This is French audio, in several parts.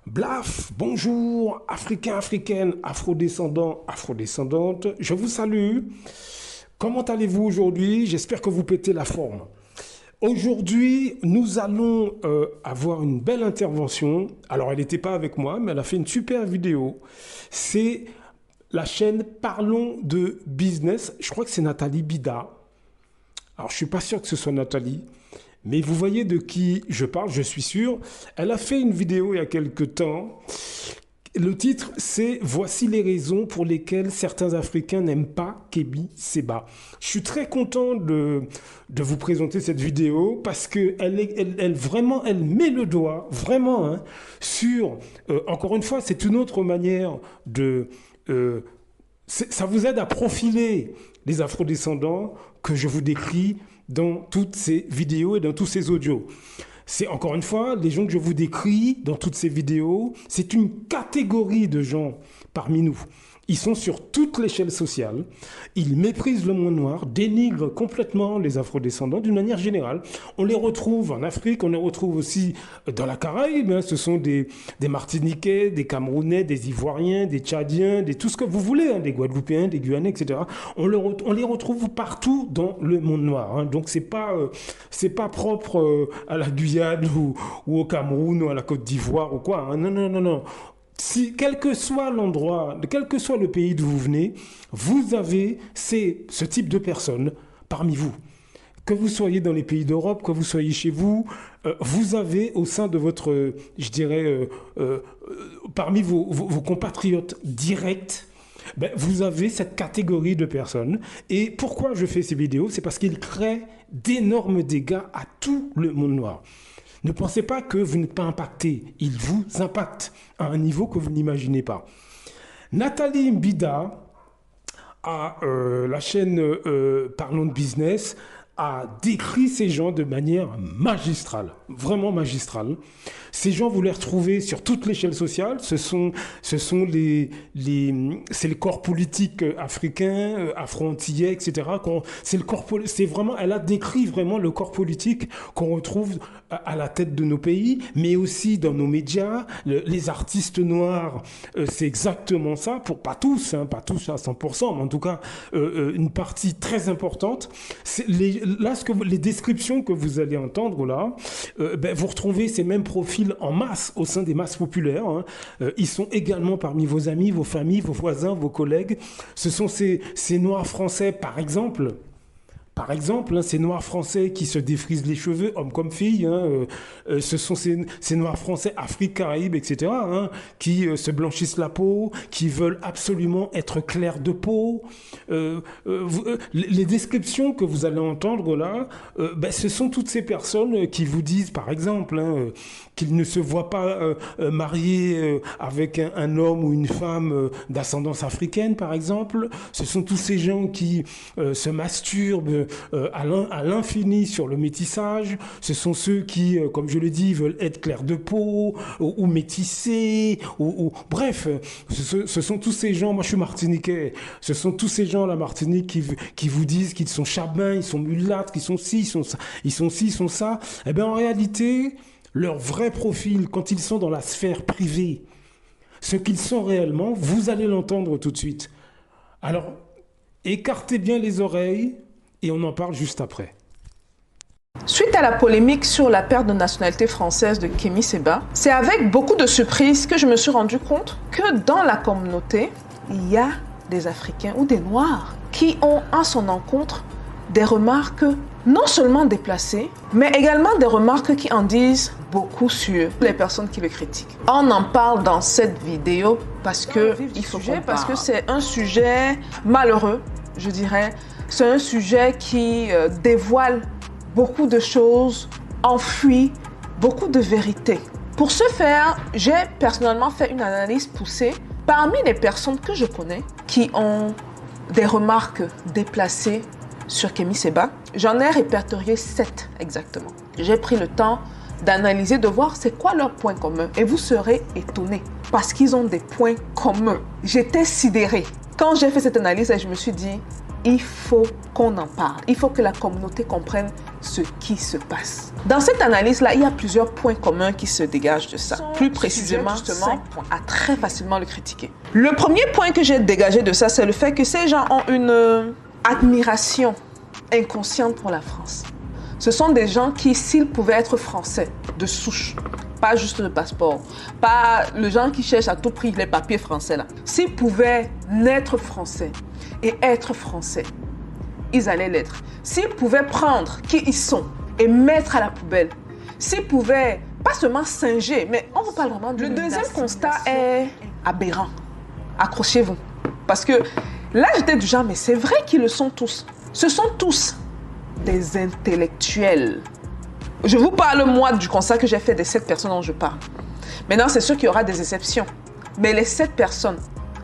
Blaf, bonjour, Africains, Africaines, Afrodescendants, Afrodescendantes, je vous salue. Comment allez-vous aujourd'hui? J'espère que vous pétez la forme. Aujourd'hui, nous allons avoir une belle intervention. Alors, elle n'était pas avec moi, mais elle a fait une super vidéo. C'est la chaîne Parlons de Business. Je crois que c'est Nathalie Bida. Alors, je ne suis pas sûr que ce soit Nathalie. Mais vous voyez de qui je parle, je suis sûr. Elle a fait une vidéo il y a quelque temps. Le titre, c'est « Voici les raisons pour lesquelles certains Africains n'aiment pas Kémy Séba ». Je suis très content de vous présenter cette vidéo parce qu'elle vraiment, elle met le doigt, vraiment, hein, sur... encore une fois, c'est une autre manière de... ça vous aide à profiler les afrodescendants que je vous décris dans toutes ces vidéos et dans tous ces audios. C'est encore une fois, les gens que je vous décris dans toutes ces vidéos, c'est une catégorie de gens parmi nous. Ils sont sur toute l'échelle sociale, ils méprisent le monde noir, dénigrent complètement les afrodescendants d'une manière générale. On les retrouve en Afrique, on les retrouve aussi dans la Caraïbe, hein. Ce sont des Martiniquais, des Camerounais, des Ivoiriens, des Tchadiens, tout ce que vous voulez, hein, des Guadeloupéens, des Guyanais, etc. On les retrouve partout dans le monde noir, hein. Donc c'est pas propre à la Guyane ou au Cameroun ou à la Côte d'Ivoire ou quoi, hein. Non, non, non, non. Si, quel que soit l'endroit, quel que soit le pays d'où vous venez, vous avez ce type de personnes parmi vous. Que vous soyez dans les pays d'Europe, que vous soyez chez vous, vous avez au sein de votre, je dirais, parmi vos compatriotes directs, ben, vous avez cette catégorie de personnes. Et pourquoi je fais ces vidéos? C'est parce qu'ils créent d'énormes dégâts à tout le monde noir. Ne pensez pas que vous n'êtes pas impacté. Ils vous impactent à un niveau que vous n'imaginez pas. Nathalie Bida, à la chaîne Parlons de Business, a décrit ces gens de manière magistrale, vraiment magistrale. Ces gens, vous les retrouvez sur toute l'échelle sociale. C'est le corps politique africain, afro-antillais, etc. Elle a décrit vraiment le corps politique qu'on retrouve à la tête de nos pays, mais aussi dans nos médias. Les artistes noirs, c'est exactement ça. Pas tous à 100%, mais en tout cas, une partie très importante. Les descriptions que vous allez entendre là, vous retrouvez ces mêmes profils en masse au sein des masses populaires, hein. Ils sont également parmi vos amis, vos familles, vos voisins, vos collègues. Ce sont ces noirs français, par exemple, hein, ces noirs français qui se défrisent les cheveux, hommes comme filles, hein, ce sont ces noirs français Afrique, Caraïbes, etc., hein, qui se blanchissent la peau, qui veulent absolument être clairs de peau. Les descriptions que vous allez entendre là, ce sont toutes ces personnes qui vous disent, par exemple, hein, qu'ils ne se voient pas mariés avec un homme ou une femme d'ascendance africaine, par exemple. Ce sont tous ces gens qui se masturbent à l'infini sur le métissage. Ce sont ceux qui, comme je le dis, veulent être clairs de peau ou métissés. Bref, ce sont tous ces gens, moi je suis martiniquais, ce sont tous ces gens à la Martinique qui vous disent qu'ils sont chabins, ils sont mulâtres, qu'ils sont ci, ils sont ça. Eh bien en réalité, leur vrai profil, quand ils sont dans la sphère privée, ce qu'ils sont réellement, vous allez l'entendre tout de suite. Alors, écartez bien les oreilles et on en parle juste après. Suite à la polémique sur la perte de nationalité française de Kémy Séba, c'est avec beaucoup de surprise que je me suis rendu compte que dans la communauté, il y a des Africains ou des Noirs qui ont à son encontre des remarques non seulement déplacées, mais également des remarques qui en disent beaucoup sur les personnes qui le critiquent. On en parle dans cette vidéo parce que c'est un sujet malheureux, je dirais. C'est un sujet qui dévoile beaucoup de choses, enfuit beaucoup de vérités. Pour ce faire, j'ai personnellement fait une analyse poussée parmi les personnes que je connais qui ont des remarques déplacées sur Kémy Séba. J'en ai répertorié 7 exactement. J'ai pris le temps d'analyser, de voir c'est quoi leurs points communs. Et vous serez étonnés parce qu'ils ont des points communs. J'étais sidérée. Quand j'ai fait cette analyse, je me suis dit, il faut qu'on en parle. Il faut que la communauté comprenne ce qui se passe. Dans cette analyse-là, il y a plusieurs points communs qui se dégagent de ça. Plus précisément, justement, à très facilement le critiquer. Le premier point que j'ai dégagé de ça, c'est le fait que ces gens ont une admiration inconsciente pour la France. Ce sont des gens qui, s'ils pouvaient être français de souche, pas juste le passeport, pas le genre qui cherche à tout prix les papiers français là, s'ils pouvaient naître français et être français, ils allaient l'être. S'ils pouvaient prendre qui ils sont et mettre à la poubelle, s'ils pouvaient pas seulement singer, mais on parle vraiment du... Le deuxième constat est aberrant. Accrochez-vous. Parce que là, j'étais du genre, mais c'est vrai qu'ils le sont tous. Ce sont tous des intellectuels. Je vous parle, moi, du constat que j'ai fait des 7 personnes dont je parle. Maintenant, c'est sûr qu'il y aura des exceptions. Mais les 7 personnes,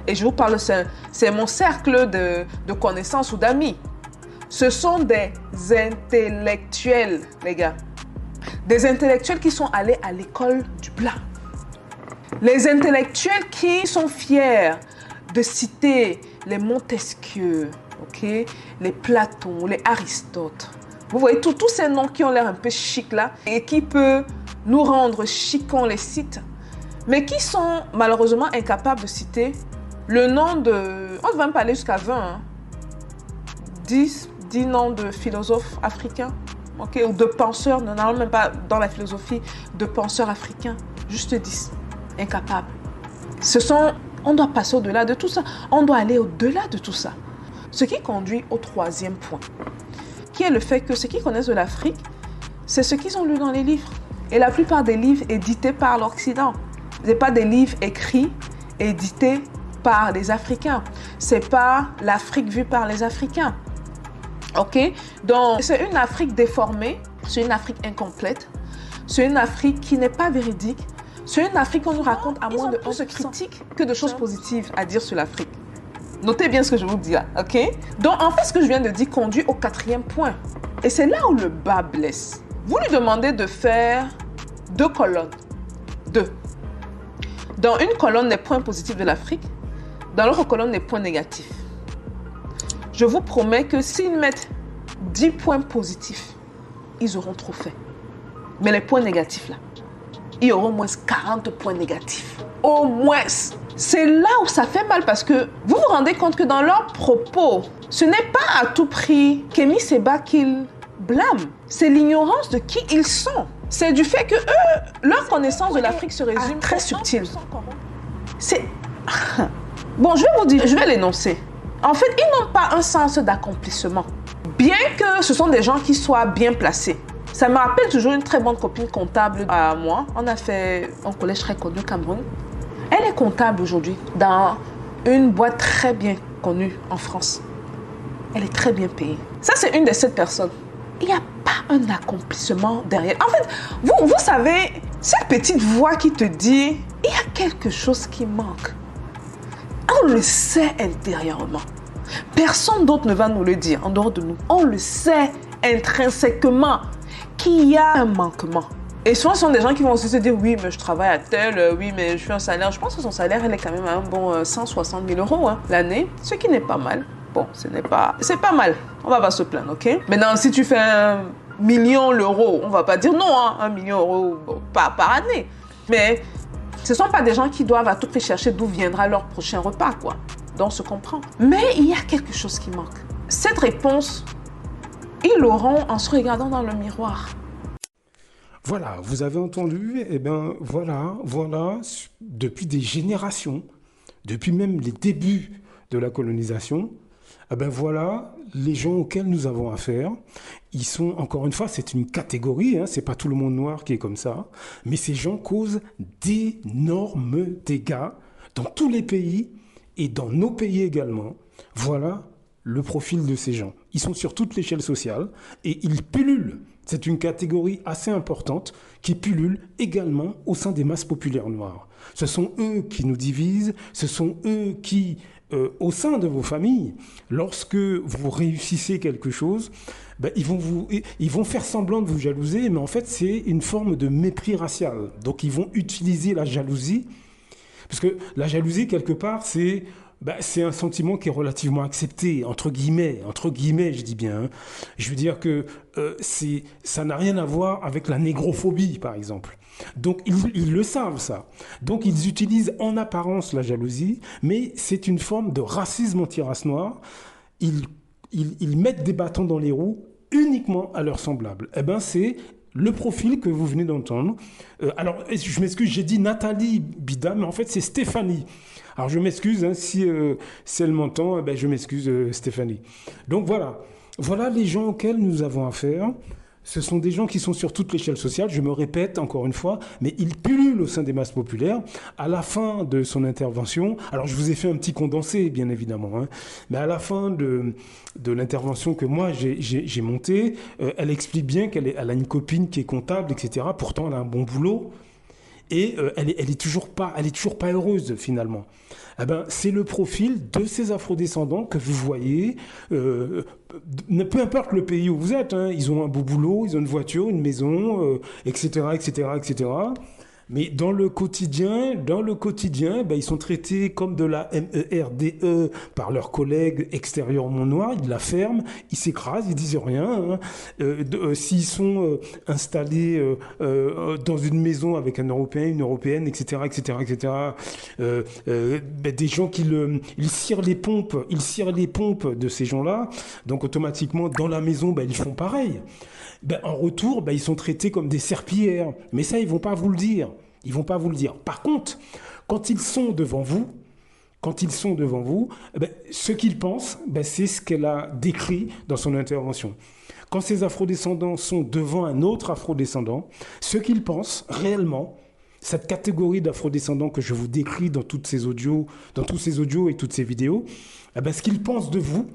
et je vous parle, c'est mon cercle de connaissances ou d'amis. Ce sont des intellectuels, les gars. Des intellectuels qui sont allés à l'école du blanc. Les intellectuels qui sont fiers de citer les Montesquieu, okay, les Platon, les Aristote. Vous voyez tous ces noms qui ont l'air un peu chic là et qui peuvent nous rendre chic quand on les cite, mais qui sont malheureusement incapables de citer le nom de... On ne va même pas aller jusqu'à 20. Hein. 10 noms de philosophes africains, okay, ou de penseurs, non, même pas dans la philosophie, de penseurs africains. Juste 10. Incapables. On doit passer au-delà de tout ça. On doit aller au-delà de tout ça. Ce qui conduit au troisième point, qui est le fait que ceux qui connaissent de l'Afrique, c'est ce qu'ils ont lu dans les livres. Et la plupart des livres édités par l'Occident. Ce n'est pas des livres écrits, édités par les Africains. Ce n'est pas l'Afrique vue par les Africains. OK? Donc, c'est une Afrique déformée, c'est une Afrique incomplète, c'est une Afrique qui n'est pas véridique, c'est une Afrique qu'on nous raconte à moins de 11 critiques que de choses positives à dire sur l'Afrique. Notez bien ce que je vous dis là, OK? Donc, en fait, ce que je viens de dire conduit au 4e point. Et c'est là où le bas blesse. Vous lui demandez de faire 2 colonnes. 2. Dans une colonne, les points positifs de l'Afrique. Dans l'autre colonne, les points négatifs. Je vous promets que s'ils mettent 10 points positifs, ils auront trop fait. Mais les points négatifs, là, il y aura au moins 40 points négatifs. Au moins. C'est là où ça fait mal parce que vous vous rendez compte que dans leurs propos, ce n'est pas à tout prix Kémy Séba qu'ils blâment. C'est l'ignorance de qui ils sont. C'est du fait que eux, leur connaissance de l'Afrique se résume très subtile. C'est... Bon, je vais vous dire, je vais l'énoncer. En fait, ils n'ont pas un sens d'accomplissement. Bien que ce sont des gens qui soient bien placés. Ça me rappelle toujours une très bonne copine comptable à moi. On a fait un collège très connu au Cameroun. Elle est comptable aujourd'hui dans une boîte très bien connue en France. Elle est très bien payée. Ça, c'est une des 7 personnes. Il n'y a pas un accomplissement derrière. En fait, vous savez, cette petite voix qui te dit, il y a quelque chose qui manque. On le sait intérieurement. Personne d'autre ne va nous le dire en dehors de nous. On le sait intrinsèquement qu'il y a un manquement. Et souvent, ce sont des gens qui vont aussi se dire, oui, mais je travaille à tel, oui, mais je fais un salaire. Je pense que son salaire, elle est quand même à un bon 160 000 € hein, l'année, ce qui n'est pas mal. Bon, c'est pas mal. On va pas se plaindre, ok? Maintenant, si tu fais 1 million d'euros, on va pas dire non, hein, 1 million d'euros par année. Mais ce ne sont pas des gens qui doivent à tout prix chercher d'où viendra leur prochain repas, quoi. Donc, on se comprend. Mais il y a quelque chose qui manque. Cette réponse, ils l'auront en se regardant dans le miroir. Voilà, vous avez entendu, eh bien voilà, depuis des générations, depuis même les débuts de la colonisation, eh bien voilà, les gens auxquels nous avons affaire, ils sont, encore une fois, c'est une catégorie, hein, c'est pas tout le monde noir qui est comme ça, mais ces gens causent d'énormes dégâts dans tous les pays et dans nos pays également. Voilà le profil de ces gens. Ils sont sur toute l'échelle sociale et ils pullulent. C'est une catégorie assez importante qui pullule également au sein des masses populaires noires. Ce sont eux qui nous divisent, ce sont eux qui, au sein de vos familles, lorsque vous réussissez quelque chose, ben, ils vont faire semblant de vous jalouser, mais en fait c'est une forme de mépris racial. Donc ils vont utiliser la jalousie, parce que la jalousie quelque part c'est Ben, c'est un sentiment qui est relativement accepté, entre guillemets, je dis bien, hein. Je veux dire que ça n'a rien à voir avec la négrophobie, par exemple. Donc, ils le savent, ça. Donc, ils utilisent en apparence la jalousie, mais c'est une forme de racisme anti-race noire. Ils, ils mettent des bâtons dans les roues uniquement à leurs semblables. Eh ben, c'est le profil que vous venez d'entendre. Alors, je m'excuse, j'ai dit Nathalie Bida, mais en fait, c'est Stéphanie. Alors, je m'excuse, hein, si elle m'entend, eh ben, je m'excuse, Stéphanie. Donc, voilà. Voilà les gens auxquels nous avons affaire. Ce sont des gens qui sont sur toute l'échelle sociale, je me répète encore une fois, mais ils pullulent au sein des masses populaires. À la fin de son intervention, alors je vous ai fait un petit condensé, bien évidemment, hein, mais à la fin de l'intervention que moi j'ai montée, elle explique bien qu'elle a une copine qui est comptable, etc. Pourtant, elle a un bon boulot. Et elle est toujours pas heureuse finalement. Eh ben, c'est le profil de ces afrodescendants que vous voyez, peu importe le pays où vous êtes, hein, ils ont un beau boulot, ils ont une voiture, une maison, etc., etc., etc. Mais dans le quotidien, ben, ils sont traités comme de la MERDE par leurs collègues extérieurement noirs. Ils la ferment, ils s'écrasent, ils disent rien, hein. S'ils sont installés dans une maison avec un Européen, une Européenne, etc., etc., etc., ben, des gens ils cirent les pompes de ces gens-là. Donc automatiquement, dans la maison, ben, ils font pareil. Ben, en retour, ben, ils sont traités comme des serpillères. Mais ça, ils vont pas vous le dire. Ils vont pas vous le dire. Par contre, quand ils sont devant vous, ben, ce qu'ils pensent, ben, c'est ce qu'elle a décrit dans son intervention. Quand ces afrodescendants sont devant un autre afrodescendant, ce qu'ils pensent réellement, cette catégorie d'afrodescendants que je vous décris dans tous ces audios et toutes ces vidéos, eh ben, ce qu'ils pensent de vous,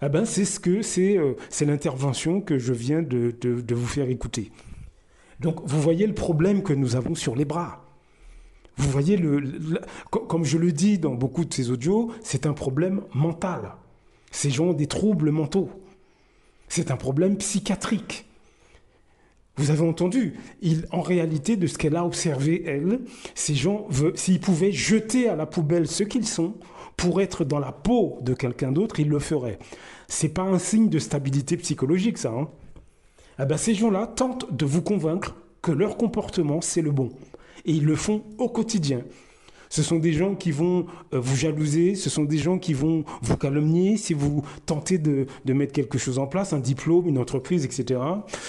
eh ben, c'est l'intervention que je viens de vous faire écouter. Donc, vous voyez le problème que nous avons sur les bras. Vous voyez, comme je le dis dans beaucoup de ces audios, c'est un problème mental. Ces gens ont des troubles mentaux. C'est un problème psychiatrique. Vous avez entendu, en réalité, de ce qu'elle a observé, elle, ces gens, s'ils pouvaient jeter à la poubelle ce qu'ils sont, pour être dans la peau de quelqu'un d'autre, ils le feraient. C'est pas un signe de stabilité psychologique, ça, hein. Eh ben, ces gens-là tentent de vous convaincre que leur comportement, c'est le bon. Et ils le font au quotidien. Ce sont des gens qui vont vous jalouser, ce sont des gens qui vont vous calomnier si vous tentez de mettre quelque chose en place, un diplôme, une entreprise, etc.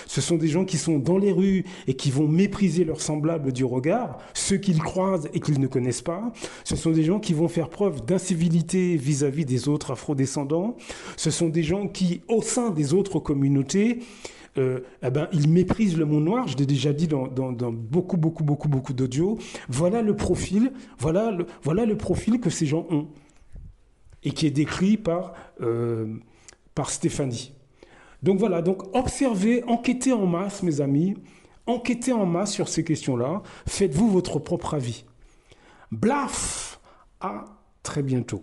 Ce sont des gens qui sont dans les rues et qui vont mépriser leurs semblables du regard, ceux qu'ils croisent et qu'ils ne connaissent pas. Ce sont des gens qui vont faire preuve d'incivilité vis-à-vis des autres afrodescendants. Ce sont des gens qui, au sein des autres communautés, eh ben, ils méprisent le monde noir. Je l'ai déjà dit dans beaucoup d'audios. Voilà le profil que ces gens ont et qui est décrit par Stéphanie. Donc voilà, donc observez, enquêtez en masse, mes amis, enquêtez en masse sur ces questions-là. Faites-vous votre propre avis. Blaf, à très bientôt.